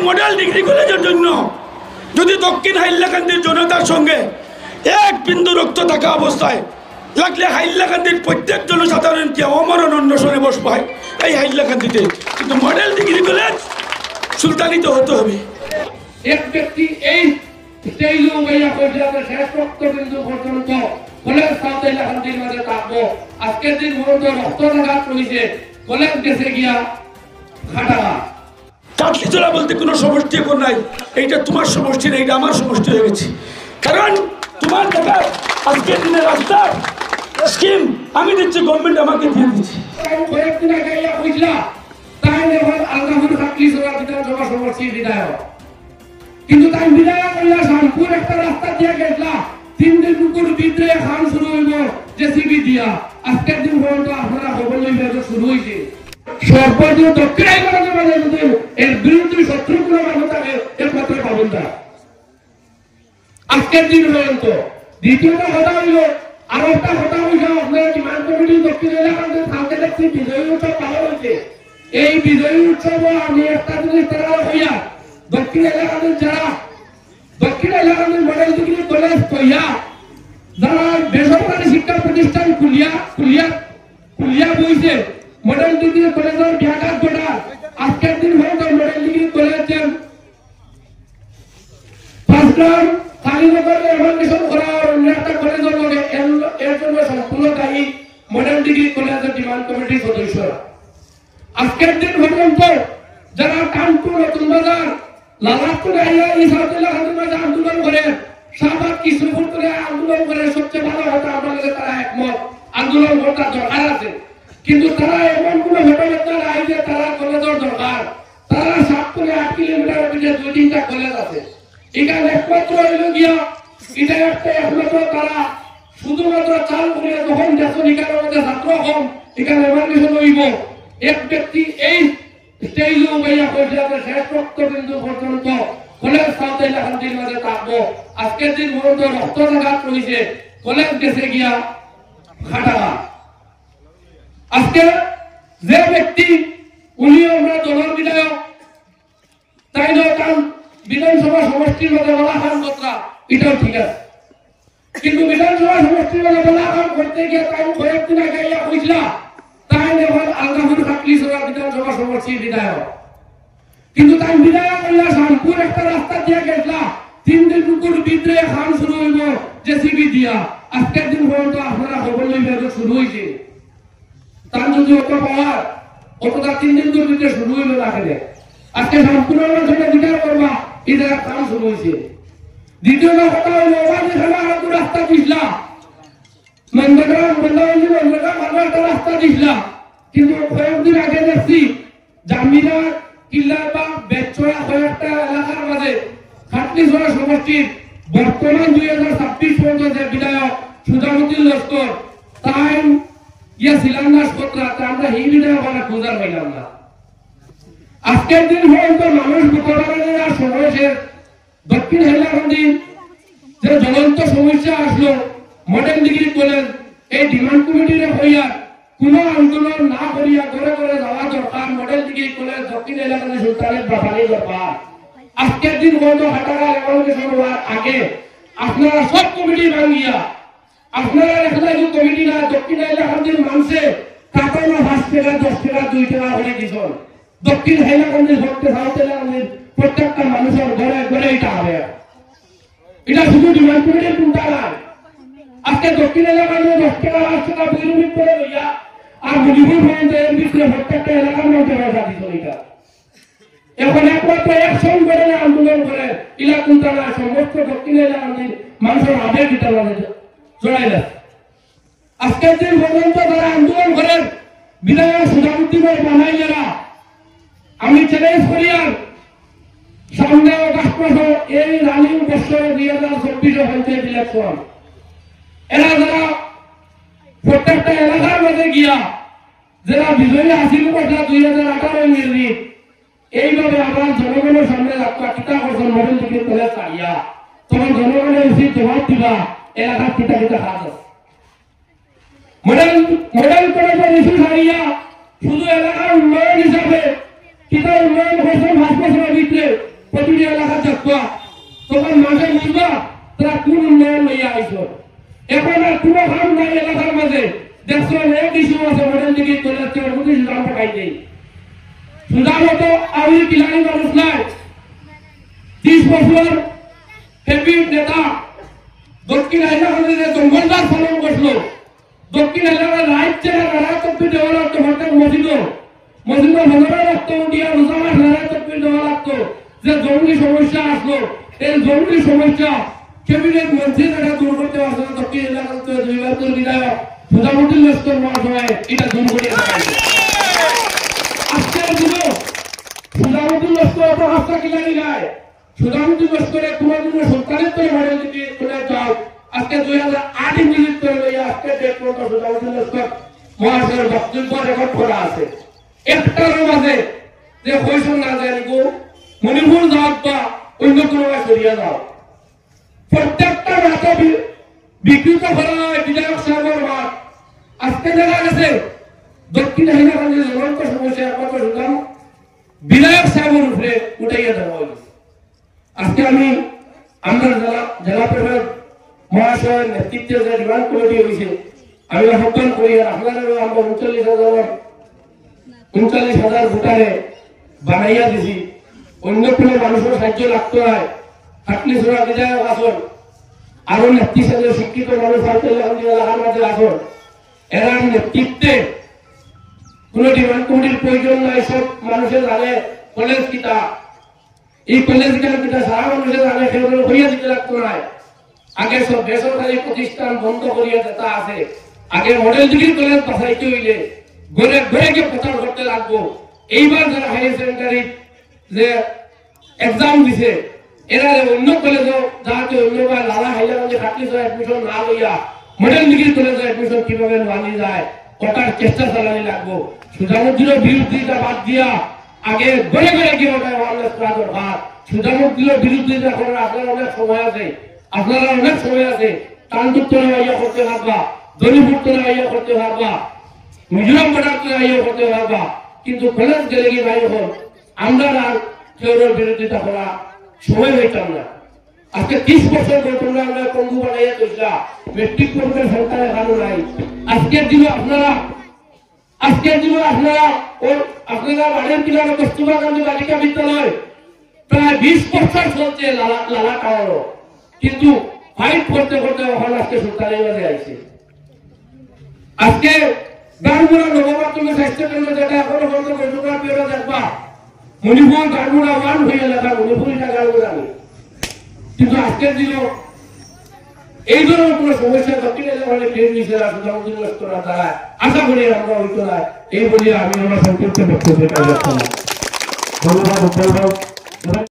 Model degree কলেজের জন্য যদি দক্ষিণ হাইলাকান্দির জনতার সঙ্গে এক বিন্দু রক্ত থাকা অবস্থায় লাগলে হাইলাকান্দির প্রত্যেক জনসাধারণকে অমরণ অন্বেষণে বসবো হয় এই হাইলাকান্দিতে, কিন্তু মডেল ডিগ্রি কলেজ সুলতানিত হতে হবে। এক ব্যক্তি এই স্টেজে উঠাইয়া পর্যায়ে শেষ রক্তবিন্দু পর্যন্ত কলেজ সাউথ হাইলাকান্দির মাঝে থাকবো। আজকের দিন পর্যন্ত রক্তপাত রয়েছে, কলেজ গেছে গিয়া খাটাঘা। কাটলিচলা বলতে কোনো সমষ্টি এখন নাই, এইটা তোমার সমষ্টি না, এইটা আমার সমষ্টি হয়ে গেছে। কারণ তোমার টাকা আজকের দিনে রাস্তার স্কিম আমি দিচ্ছি, গভর্নমেন্ট আমাকে দিয়ে দিচ্ছি। কয়েকদিন আগে বুঝলা তাই এখন আলগাপুর কাটলিচলা বিধানসভা সমষ্টির বিধায়ক, কিন্তু তাই বিধায়ক কইলা শানপুর একটা রাস্তা দিয়ে গেছলা 3 দিন পুকুর ভিতরে খান শুরু হইব জেসিবি দিয়া। আজকের দিন পর্যন্ত আপনারা খবর লইবে শুরু হয়েছে। সর্বদ দক্ষিণ হাইলাকান্দির মাঝে যদি এর বিরুদ্ধে শত্রু কোনো মানুষ থাকে একমাত্র পাবনটা আজকের দিন পর্যন্ত। দ্বিতীয়টা কথা হইল, আরো একটা কথা হইল, আপনারা ডিমান্ড কমিটি দক্ষিণ হাইলাকান্দির কালকে দেখছি বিজয়ী উৎসব পালন হয়েছে। এই বিজয়ী উৎসব আমি একটা জিনিস তারা হইয়া দক্ষিণ হাইলাকান্দির যারা দক্ষিণ হাইলাকান্দির মডেল ডিগ্রি কলেজ কইয়া যারা বেসরকারি শিক্ষা প্রতিষ্ঠান খুলিয়া বইছে মডেল ডিগ্রি কলেজের ব্যাঘাত ঘটা। আজকের দিন পর্যন্ত মডেল ডিগ্রি কলেজের ফার্স্ট কালীনগর এভালুয়েশন করা অন্য একটা কলেজের লগে এর জন্য সম্পূর্ণ দায়ী মডেল ডিগ্রি কলেজের ডিমান্ড কমিটির সদস্যরা। আজকের দিন পর্যন্ত যারা কানপুর, নতুন বাজার, লালাপুর এরিয়া এই সাউথ হাইলাকান্দির মাঝে আন্দোলন করে, শাহবাগ কৃষ্ণপুর করে আন্দোলন করে, সবচেয়ে ভালো হতো আমাদের তারা একমত আন্দোলন করাটা দরকার আছে। কিন্তু তারা এমন কোন ঘটনা নাই যে তারা কলেজের দরকার। তারা 7 থেকে 8 কিলোমিটারের ভিতরে 2-3টা কলেজ আছে। এখানে একমাত্র হইল গিয়া এটা একটা একমাত্র তারা শুধুমাত্র চাল করে যখন দেশের এখানের মধ্যে ছাত্র কম এখানে এমার্কেশন হইব। এক ব্যক্তি এই স্টেজে উঠাইয়া পর্যায়ে শেষ রক্তবিন্দু পর্যন্ত কলেজ সাউথ হাইলাকান্দির মাঝে থাকবো। আজকের দিন পর্যন্ত রক্তপাত রয়েছে, কলেজ গেছে গিয়া খাটাঘা। আজকে যে ব্যক্তি উনি আমরা দলের বিধায়ক, তাই নয় বিধানসভা সমষ্টির মধ্যে বলা খান কথা এটাও ঠিক আছে, কিন্তু বিধানসভা সমষ্টির মধ্যে বলা খান করতে গিয়ে তাই কয়েকদিন আগে বুঝলা তাই এখন আলগাপুর কাটলিচলা বিধানসভা সমষ্টির বিধায়ক, কিন্তু তাই বিধায়ক কইলা শানপুর একটা রাস্তা দিয়ে গেছলা 3 দিন পুকুর ভিতরে খান শুরু হইব জেসিবি দিয়া। আজকের দিন পর্যন্ত আপনারা খবর লইবে শুরু হয়েছে। তার যদি অত পাওয়ার অতটা 3 দিন ভিতরে শুরু হইল না কেন? আজকে সম্পূর্ণ সেটা বিচার করবা এটা কাম শুরু হয়েছে। দ্বিতীয় কথা হলো আলগাপুর রাস্তা দিছলা, নন্দগ্রাম একটা রাস্তা দিছলা, কিন্তু কয়েকদিন আগে দেখছি জামিরা কিল্লার বা বেচরা কয়েকটা এলাকার মাঝে কাটলিচলা সমষ্টির বর্তমান 2026 পর্যন্ত যে বিধায়ক সুধামতি লস্কর তাই শিলান্যাস করতে আমরা এই বিধায়ক খোঁজার পাইলাম না। আজকের দিন পর্যন্ত মানুষ বিকলাঙ্গের সমস্যা দক্ষিণ হাইলাকান্দির যে জ্বলন্ত সমস্যা আসলো মডেল ডিগ্রি কলেজ এই ডিমান্ড কমিটির হইয়া কোন আন্দোলন না করিয়া ঘরে ঘরে যাওয়া দরকার। মডেল ডিগ্রি কলেজ দক্ষিণ হাইলাকান্দি সুলতানের বাফানি দরকার। আজকের দিন বন্ধ হাটারা এভালুয়েশন হওয়ার আগে আপনারা সব কমিটি ভাঙিয়া আপনারা একটা যে কমিটি না দক্ষিণ হাইলাকান্দির মানুষে টাকা না 5 টাকা 10 টাকা 2 টাকা করে দিছেন। দক্ষিণ হাইলাকান্দির ভক্তে সাউথ হাইলাকান্দির প্রত্যেকটা মানুষের ঘরে ঘরে এটা হবে। এটা শুধু ডিমান্ড কমিটির চিন্তা নয়। আজকে দক্ষিণ হাইলাকান্দির 10 টাকা 5 টাকা বিনিয়োগ করে লইয়া আর মুজিবুর রহমানের ভিতরে প্রত্যেকটা এলাকার মধ্যে রাজা দিছেন। এটা এখন একমাত্র অ্যাকশন করে আন্দোলন করে ইলা চিন্তা না সমস্ত দক্ষিণ হাইলাকান্দির মানুষের আবেগ এটা জড়াই দেয়। আজকের দিন পর্যন্ত যারা আন্দোলন করেন বিধায়ক সুধামুদ্দিনের বানাইয়ারা আমি চ্যালেঞ্জ করি আর সামনে অগাস্ট মাসে এই রানিং বছরে 2024 পঞ্চায়েত ইলেকশন এরা যারা প্রত্যেকটা এলাকার মধ্যে গিয়া যারা বিজয়ী হাসিল কথা 2018 নির্ণীত এইভাবে আমরা জনগণের সামনে রাখা কিতা করছেন মডেল ডিগ্রি কলেজ চাইয়া তখন জনগণের উচিত জবাব দিবা এলাকার কিতা কিতা কাজ আছে। মডেল কলেজের ইস্যু ছাড়িয়া শুধু এলাকার উন্নয়ন হিসাবে কিতা উন্নয়ন করছেন 5 বছরের ভিতরে প্রতিটি এলাকা দেখবা তখন মাঝে বুঝবা তারা কোন উন্নয়ন লইয়া আইস। এখন আর কোনো কাম নাই এলাকার মাঝে, দেখছো এক ইস্যু আছে মডেল দিকে চলে যাচ্ছে ওর মধ্যে সুদাম পাঠাই নেই। সুদাম মতো আমি কিলানি মানুষ নাই, 30 বছর হেভি নেতা দক্ষিণ হাইলাকান্দিতে জঙ্গলদার ফলন বসলো। দক্ষিণ হাইলাকান্দি রাজ্যের লড়াই করতে দেওয়া লাগতো, প্রত্যেক মসজিদও ভগবান রাখতো, দিয়া রোজামার লড়াই করতে দেওয়া লাগতো। যে জঙ্গলি সমস্যা আসলো, এই জঙ্গলি সমস্যা ক্যাবিনেট মন্ত্রী এটা দূর করতে পারছে না। দক্ষিণ হাইলাকান্দিতে দুইবার বিধায়ক সুধামুদ্দিন লস্কর মহাশয় এটা দূর করে আজকের দিনে সুধামুদ্দিন লস্কর অত হাসটা কিলানি গায়। সুধামুদ্দিন লস্করের কোনদিন সরকারের তৈরি মডেল দিকে চলে যাও। আজকে 2008 ইংরেজিত করে লইয়া আজকে ডেট পর্যন্ত সুধামুদ্দিন লস্কর মহাশয়ের বক্তব্য রেকর্ড করা আছে। একটার মাঝে যে কৈশন না যায় গো মণিপুর যাও বা অন্য কোনো সরিয়া যাও, প্রত্যেকটা রাতে বিকৃত করা হয় বিধায়ক সাহেবের মাঠ। আজকে দেখা গেছে দক্ষিণ হাইলাকান্দির জ্বলন্ত সমস্যা একমাত্র সুদাম বিধায়ক সাহেবের উপরে উঠাইয়া দেওয়া হয়েছে। আজকে আমরা জেলা পরিষদ মহাশয়ের নেতৃত্বে যে ডিমান্ড কমিটি হয়েছে আমি আহ্বান করি, আপনাদেরও আমরা 39,000 ভোটারে বানাইয়া দিছি। অন্য কোনো মানুষের সাহায্য লাগতো না, থাকলে সোনা বিধায়ক আসন আরো নেত্রী সাথে শিক্ষিত মানুষ এলাকার মাঝে আসন, এরা নেতৃত্বে কোন ডিমান্ড কমিটির প্রয়োজন নাই। সব মানুষের জানে কলেজ কিতা, এই কলেজ কিতা সারা মানুষের জানে, সেগুলো হইয়া দিতে লাগতো না। আগে সব বেসরকারি প্রতিষ্ঠান বন্ধ করিয়া যেটা আছে, আগে মডেল ডিগ্রি কলেজ বাছাইতে হইলে ঘরে ঘরে গিয়ে প্রচার করতে লাগবো। এইবার যারা হায়ার সেকেন্ডারি যে এক্সাম দিছে এরা অন্য কলেজও যাতে অন্যবার লালা হাইলাকান্দি থাকলে এডমিশন না লইয়া মডেল ডিগ্রি কলেজে এডমিশন কিভাবে আনি যায় ওটার চেষ্টা চালানি লাগবো। সুধামুদ্দিনের বিরোধিতা বাদ দিয়া আগে ঘরে ঘরে গিয়ে ওটা অ্যাওয়ারনেস করা দরকার। সুধামুদ্দিনের বিরোধিতা করার আপনার অনেক সময় আছে, আপনারা অনেক সময় আছে। টানটুত্তরে আইয়া করতে পারবা, দলিপুত্তরে আইয়া করতে পারবা, মিজোরাম বর্ডার আইয়া করতে পারবা, কিন্তু কলেজ গেলে কি ভাই হল আমরা আর কেউর বিরোধিতা করা সময় হইতাম না। আজকে 30 বছর তোমরা আমরা পঙ্গু বানাইয়া দিয়েছিলা, মেট্রিক পরীক্ষার সরকার এখানে নাই। আজকের দিনে আপনারা বাড়ির কিলানো কস্তুরবা গান্ধী বালিকা বিদ্যালয় প্রায় 20 বছর চলছে লালা টাওয়ারও, কিন্তু ফাইট করতে করতে ওখানে আজকে সরকারের মাঝে আইছে। আজকে গাড়মুড়া নবমাধ্যমিক স্বাস্থ্য কেন্দ্র যেটা এখনো বন্ধ করে তোমরা পেয়ে দেখবা মণিপুর গাড়মুড়া 1 হয়ে লেখা মণিপুরিটা গাড়মুড়া নেই। কিন্তু আজকের দিনেও এই ধরনের কোন সমস্যা দক্ষিণ এলাকায় কেউ নিচ্ছে না, সুধামুদ্দিন লস্করের দ্বারা আশা করি আমরা হইতো না। এই বলে আমি আমার সংক্ষিপ্ত বক্তব্য ধন্যবাদ।